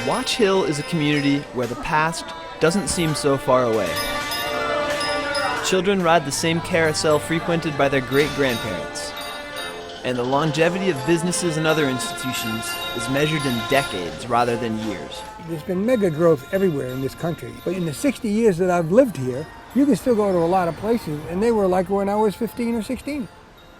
Watch Hill is a community where the past doesn't seem so far away. Children ride the same carousel frequented by their great-grandparents. And the longevity of businesses and other institutions is measured in decades rather than years. There's been mega growth everywhere in this country. But in the 60 years that I've lived here, you can still go to a lot of places, and they were like when I was 15 or 16.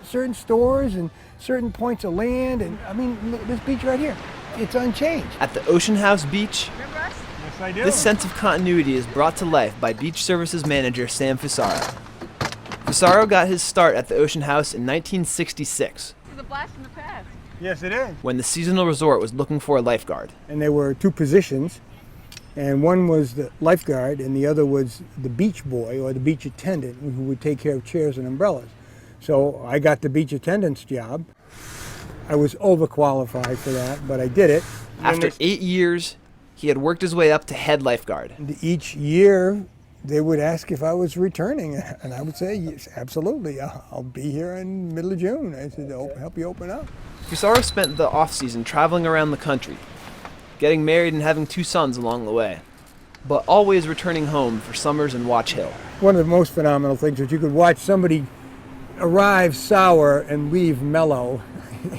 Certain stores and certain points of land, and I mean, look, this beach right here, it's unchanged. At the Ocean House Beach, Yes, I do. this sense of continuity is brought to life by Beach Services manager Sam Fusaro. Fusaro got his start at the Ocean House in 1966. This is a blast from the past. Yes, it is. When the seasonal resort was looking for a lifeguard. And there were two positions, and one was the lifeguard, and the other was the beach boy or the beach attendant who would take care of chairs and umbrellas. So I got the beach attendant's job. I was overqualified for that, but I did it. After 8 years, he had worked his way up to head lifeguard. And each year, they would ask if I was returning, and I would say, yes, absolutely, I'll be here in middle of June. I said, help you open up. Fusaro spent the off-season traveling around the country, getting married and having 2 sons along the way, but always returning home for summers in Watch Hill. One of the most phenomenal things was you could watch somebody arrive sour and leave mellow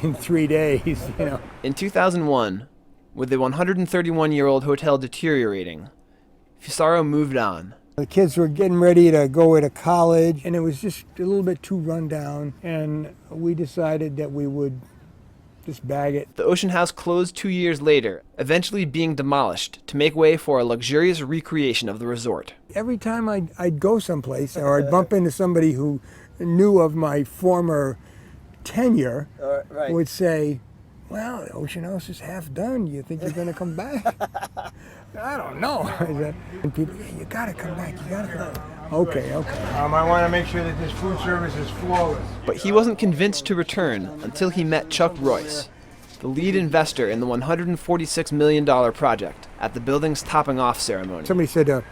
in 3 days, you know. In 2001, with the 131-year-old hotel deteriorating, Fusaro moved on. The kids were getting ready to go to college, and it was just a little bit too run down, and we decided that we would just bag it. The Ocean House closed 2 years later, eventually being demolished to make way for a luxurious recreation of the resort. Every time I'd go someplace, or I'd bump into somebody who knew of my former tenure, would say, well, the Ocean House is half done. You think you're going to come back? I don't know. And people, yeah, you got to come back. You got to come back. Okay. I want to make sure that this food service is flawless. But he wasn't convinced to return until he met Chuck Royce, the lead investor in the $146 million project at the building's topping off ceremony. Somebody said,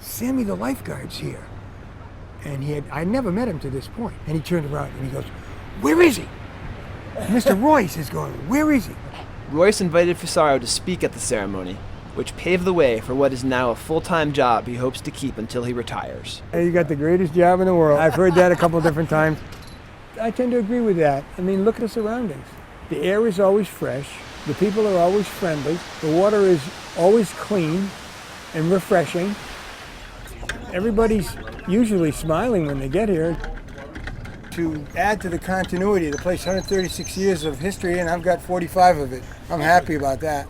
Sammy the lifeguard's here. And I never met him to this point. And he turned around and he goes, where is he? Mr. Royce is going, where is he? Royce invited Fusaro to speak at the ceremony, which paved the way for what is now a full-time job he hopes to keep until he retires. Hey, you got the greatest job in the world. I've heard that a couple different times. I tend to agree with that. I mean, look at the surroundings. The air is always fresh. The people are always friendly. The water is always clean and refreshing. Everybody's usually smiling when they get here. To add to the continuity, the place 136 years of history, and I've got 45 of it. I'm happy about that.